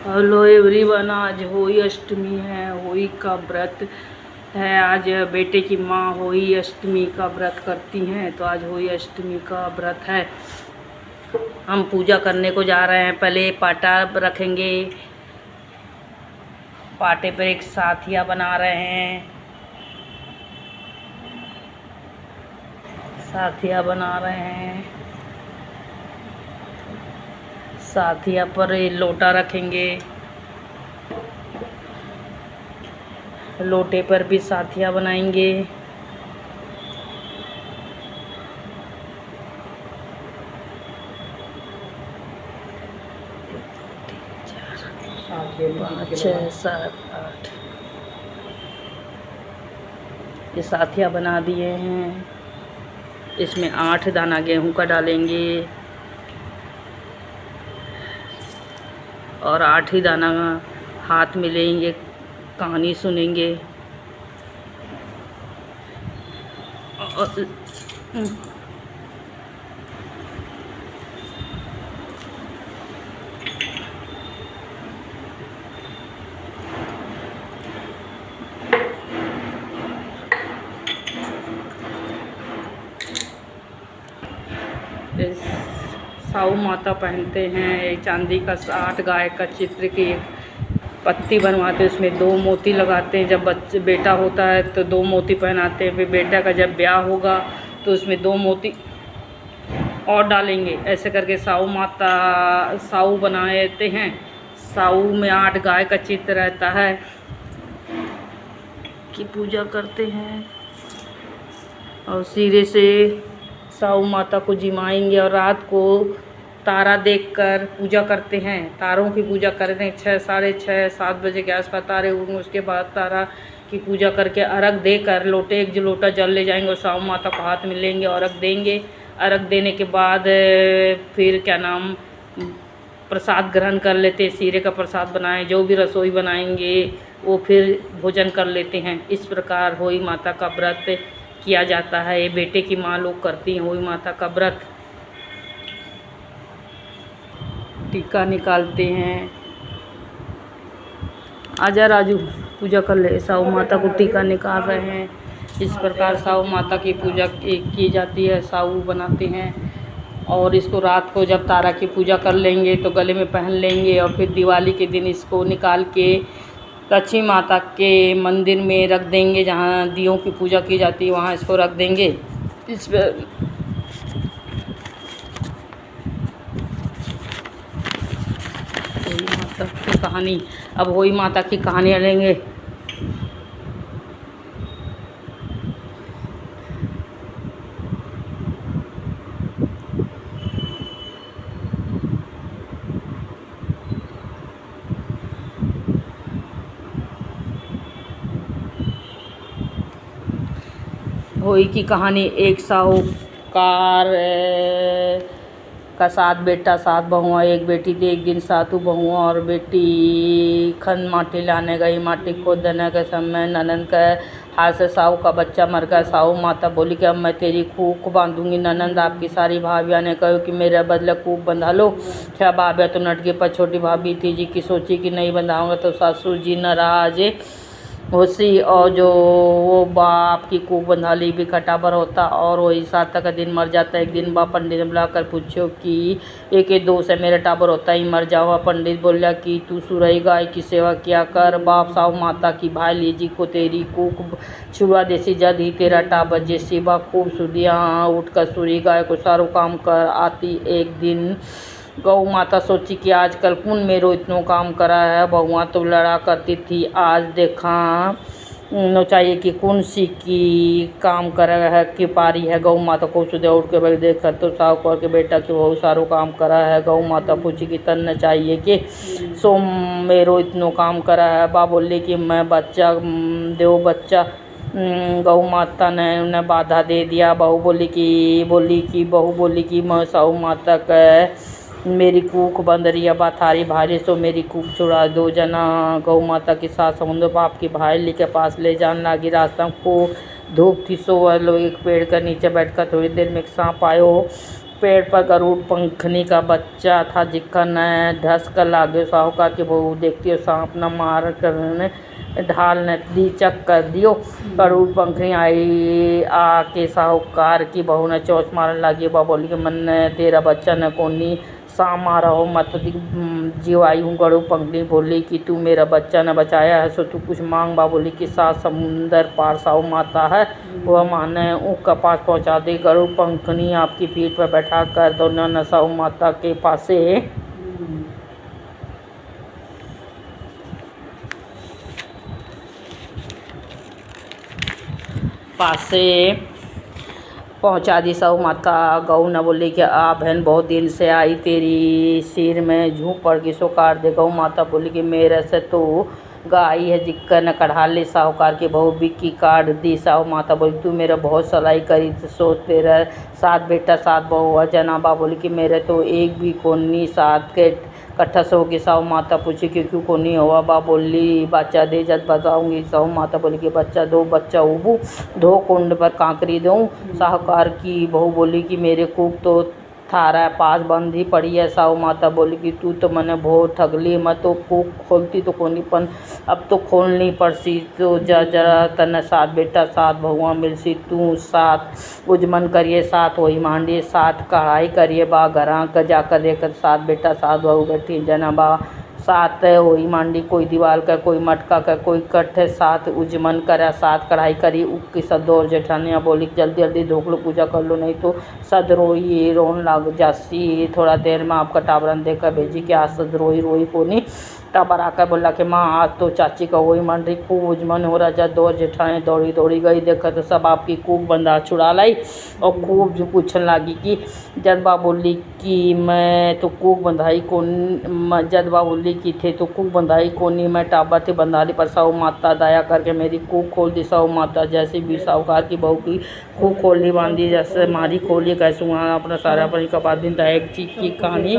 Hello everyone, आज होली अष्टमी है। होली का व्रत है। आज बेटे की माँ होली अष्टमी का व्रत करती हैं, तो आज होली अष्टमी का व्रत है। हम पूजा करने को जा रहे हैं। पहले पाटा रखेंगे, पाटे पर एक साथिया बना रहे हैं। साथिया बना रहे हैं। साथिया पर लोटा रखेंगे, लोटे पर भी साथिया बनाएंगे। पाँच छः सात आठ, ये साथिया बना दिए हैं। इसमें 8 दाना गेहूं का डालेंगे और 8 ही दाना हाथ में लेंगे, कहानी सुनेंगे। और साऊ माता पहनते हैं। एक चांदी का 8 गाय का चित्र की एक पत्ती बनवाते हैं, उसमें 2 मोती लगाते हैं। जब बेटा होता है तो 2 मोती पहनाते हैं। फिर बेटा का जब ब्याह होगा तो उसमें 2 मोती और डालेंगे। ऐसे करके साऊ माता साऊ बनाते हैं। साऊ में 8 गाय का चित्र रहता है की पूजा करते हैं और सिरे से साऊ माता को जिमाएंगे और रात को तारा देखकर पूजा करते हैं। तारों की पूजा करते हैं। 6, साढ़े 6, 7 बजे के आसपास तारे उगेंगे। उसके बाद तारा की पूजा करके अर्घ देकर लोटे एक लोटा जल ले जाएंगे और साऊ माता को हाथ में लेंगे और अर्घ देंगे। अर्घ देने के बाद फिर प्रसाद ग्रहण कर लेते हैं। सीरे का प्रसाद बनाएं, जो भी रसोई बनाएंगे वो फिर भोजन कर लेते हैं। इस प्रकार होली माता का व्रत किया जाता है। ये बेटे की माँ लोग करती हैं होली माता का व्रत। टीका निकालते हैं। आजा राजू, पूजा कर ले। साऊ माता को टीका निकाल रहे हैं। इस प्रकार साऊ माता की पूजा की जाती है। साऊ बनाते हैं और इसको रात को जब तारा की पूजा कर लेंगे तो गले में पहन लेंगे और फिर दिवाली के दिन इसको निकाल के लक्ष्मी माता के मंदिर में रख देंगे। जहाँ दियों की पूजा की जाती है वहाँ इसको रख देंगे। इस होली माता की कहानी, अब होली माता की कहानी लेंगे। होली की कहानी। एक साहूकार का 7 बेटा 7 बहुआ। एक बेटी थी। एक दिन सातु बहुआ और बेटी खन माटी लाने गई। माटी खोदने के समय ननंद के हाथ से साहू का बच्चा मर गया। साहू माता बोली कि अब मैं तेरी खूब बांधूंगी। ननंद आपकी सारी भाभिया ने कहा कि मेरे बदले खूब बंधा लो। 6 भाभिया तो नटके पर छोटी भाभी थी जी की सोची कि नहीं बंधाऊंगा तो ससुर जी नाराज होसी और जो वो बाप की खूब बंधाली भी खटाबर होता और वही 7 का दिन मर जाता। एक दिन बा पंडित ने बुलाकर पूछो कि एक 2 से मेरा टाबर होता ही मर जाओ। पंडित बोला कि तू सुरई गाय की सेवा किया कर। बाप साहू माता की भाई लीजी को तेरी कूक छुआ देसी जद ही तेरा टाबर जैसी बा खूब सुदिया उठकर सुरी गाय को सारो काम कर आती। एक दिन गौ माता सोची कि आजकल कौन मेरो इतना काम करा है। बहुआ तो लड़ा करती थी, आज देखा न चाहिए कि कौन सी की काम करा है कि पारी है। गौ माता को सुबह उठ के बैठ देख कर तो साहूकार के बेटा की बहुत सारो काम करा है। गौ माता पूछी कि तन चाहिए कि सो मेरो इतना काम करा है। बा बोली कि मैं बच्चा दो बच्चा। गौ माता ने उन्हें बाधा दे दिया। बहू बोली कि मैं साहू माता का मेरी कूक बंद रही अब थारी भारी सो मेरी कूक छुड़ा दो। जना गौ माता के साथ समुद्र बाप की भाई के पास ले जाने लगी। रास्ता को धूप थी सो वह लोग एक पेड़ के नीचे बैठकर थोड़ी देर में एक सांप आयो पेड़ पर गरुड़ पंखनी का बच्चा था जिसका न धस कर लागे। साहूकार की बहू देखती और सांप न मार करने ढाल ने दी चक कर दियो। गरुड़ पंखनी आई आके साहूकार की बहू ने चोंच मारने लगी। बा बोली कि मन ने तेरा बच्चा न कोनी सांप मारा हो, मत जीव आई हूँ। गरुड़ पंखनी बोली कि तू मेरा बच्चा न बचाया है सो तू कुछ मांग। बा बोली कि 7 समुंदर पार साहू माता है, वह माने ऊँट का पास पहुँचा दे। गरुड़ पंखनी आपकी पीठ पर बैठा कर दोनों न साहू माता के पासे पहुँचा दी। साहू माता गऊ न बोली कि आ बहन बहुत दिन से आई, तेरी सिर में झूम पड़ गई सो काट दे। गऊ माता बोली कि मेरे से तो गाई है जिक्का न कढ़ा ले। साहूकार की बहू बिक्की काट दी। साहू माता बोली तू मेरा बहुत सलाई करी सो तेरा 7 बेटा 7 बहू जनाबा बोली कि मेरे तो एक भी कोनी 7 के कट्ठा सो की। साहू माता पूछी कि क्यों कोनी हुआ। बा बोली बच्चा दे जब बताऊंगी। साहू माता बोली कि बच्चा दो, बच्चा उबू धो कुंड पर कांकरी दूँ। साहूकार की बहू बोली कि मेरे कूक तो थारा पास बंद ही पड़ी है। साहू माता बोली कि तू तो मने बहुत ठगली, मैं तो कूक खोलती तो कोनी पन अब तो खोलनी पड़सी। तो जरा तने 7 बेटा 7 बहुआ मिलसी, तू 7 उजमन करिए 7 वही मांडिए 7 कढ़ाई करिए। बा घरा का जाकर देखकर 7 बेटा 7 बहू बैठी जना। बा 7 वही मांडी, कोई दीवार का कोई मटका का कोई कट्ठ 7 उजमन करा 7 कढ़ाई करी। उक्की सदोर जेठानिया बोली जल्दी जल्दी धोख लो पूजा कर लो नहीं तो सदरोई रोन लग जासी। थोड़ा देर में आपका टाबरन देकर भेजी कि आज सदरोई रोई को नहीं। टाबर आकर बोला कि माँ आज तो चाची का वही मंडरी खूब उजमन हो रहा। जब दो जेठानी दौड़ी दौड़ी गई देखा तो सब आपकी कूक बंदा छुड़ा लाई और खूब जो पूछने लगी कि जदबा बोली कि मैं तो कूक बंधाई कौन। जदबा बोली कि थे तो कूक बंधाई कोनी, मैं टाबर थे बंधा ली पर साहू माता दया करके मेरी कूक खोल दी। साहू माता जैसे भी साहूकार की बहू की कूक खोली बांधी जैसे मारी खोली कैसे वहाँ अपना सारा अपनी कपात दिन था। एक चीज की कहानी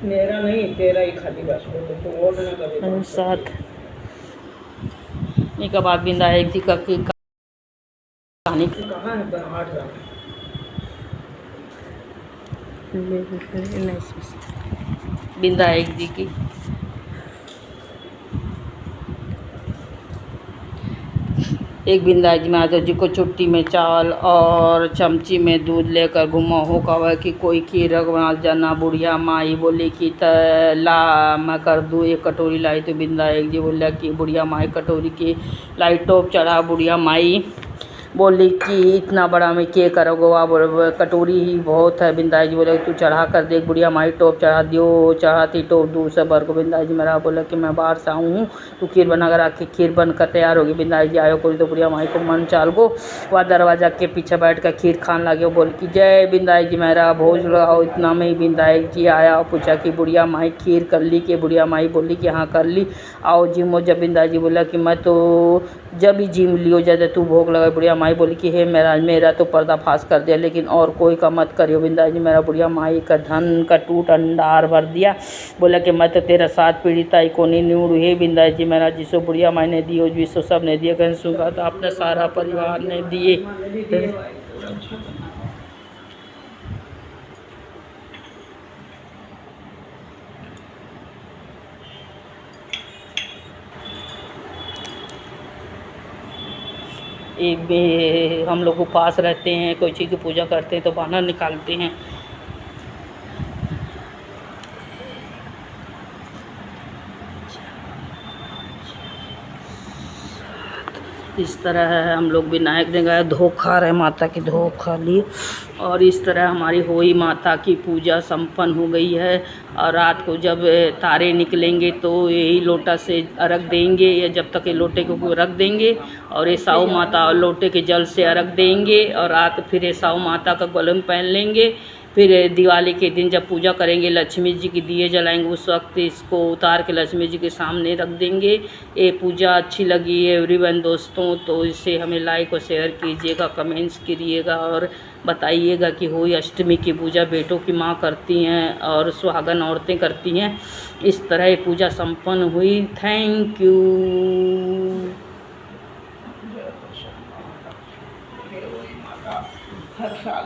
मेरा नहीं तेरा ही खाली बस तो और ना करे साथ एक बात बिंदा एक जी का की कहानी कहाँ है बनाहट रहा बिंदा एक जी की एक बिंदाजी माधव जी को चुट्टी में चावल और चमची में दूध लेकर घुमा हो कहा कि कोई खीर बना जाना। बुढ़िया माई बोली कि ला मैं कर दूँ। एक कटोरी लाई तो बिंदा एक जी बोला कि बुढ़िया माई कटोरी की लाई टोप चढ़ा। बुढ़िया माई बोली कि इतना बड़ा मैं क्या करोगे, आप कटोरी ही बहुत है। बिंदाई जी बोले तू चढ़ा कर देख। बुढ़िया माई टोप चढ़ा दियो। चढ़ाती टोप दूर से भर को। बिंदाई जी मेरा बोला कि मैं बाहर से आऊँ हूँ तू खीर बना कर आके खीर बनकर तैयार होगी। बिंदाई जी आयो कोई तो बुढ़िया माई को मन चाल गो। वह दरवाजा के पीछे बैठ कर खीर खान लगे। बोल कि जय बिंदाई जी मेरा भोज लगाओ। इतना में ही बिंदाई जी आया और पूछा कि बुढ़िया माई खीर कर ली कि। बुढ़िया माई बोली कि हाँ कर ली आओ जिमो। जब बिंदाई जी बोला कि मैं तो जब ही जिम लियो जब तू भोग लगा। बुढ़िया माई बोली कि हे मेरा तो पर्दाफाश कर दिया लेकिन और कोई का मत करियो। बिंदा जी मेरा बुढ़िया माई का धन का टूट अंडार भर दिया। बोला कि मैं तो तेरा 7 पीढ़ी ताई को नहीं निूड़। हे बिंदा जी मेरा जिसो बुढ़िया माई ने दियो जिसो सब ने दिए कहीं सुगा तो अपने सारा परिवार ने दिए। एक हम लोग उपास रहते हैं, कोई चीज़ की पूजा करते हैं तो बानर निकालते हैं। इस तरह है हम लोग विनायक ने गाया धोखा रहे माता की धोखा ली। और इस तरह हमारी होई माता की पूजा संपन्न हो गई है। और रात को जब तारे निकलेंगे तो यही लोटा से अर्घ देंगे या जब तक ये लोटे को रख देंगे और ये साऊ माता लोटे के जल से अर्घ देंगे और रात फिर ये साऊ माता का गले में पहन लेंगे। फिर दिवाली के दिन जब पूजा करेंगे लक्ष्मी जी की दिए जलाएंगे, उस वक्त इसको उतार के लक्ष्मी जी के सामने रख देंगे। ये पूजा अच्छी लगी एवरीवन दोस्तों तो इसे हमें लाइक और शेयर कीजिएगा, कमेंट्स करिएगा और बताइएगा कि होली अष्टमी की पूजा बेटों की माँ करती हैं और सुहागन औरतें करती हैं। इस तरह ये पूजा संपन्न हुई। Thank you. हर साल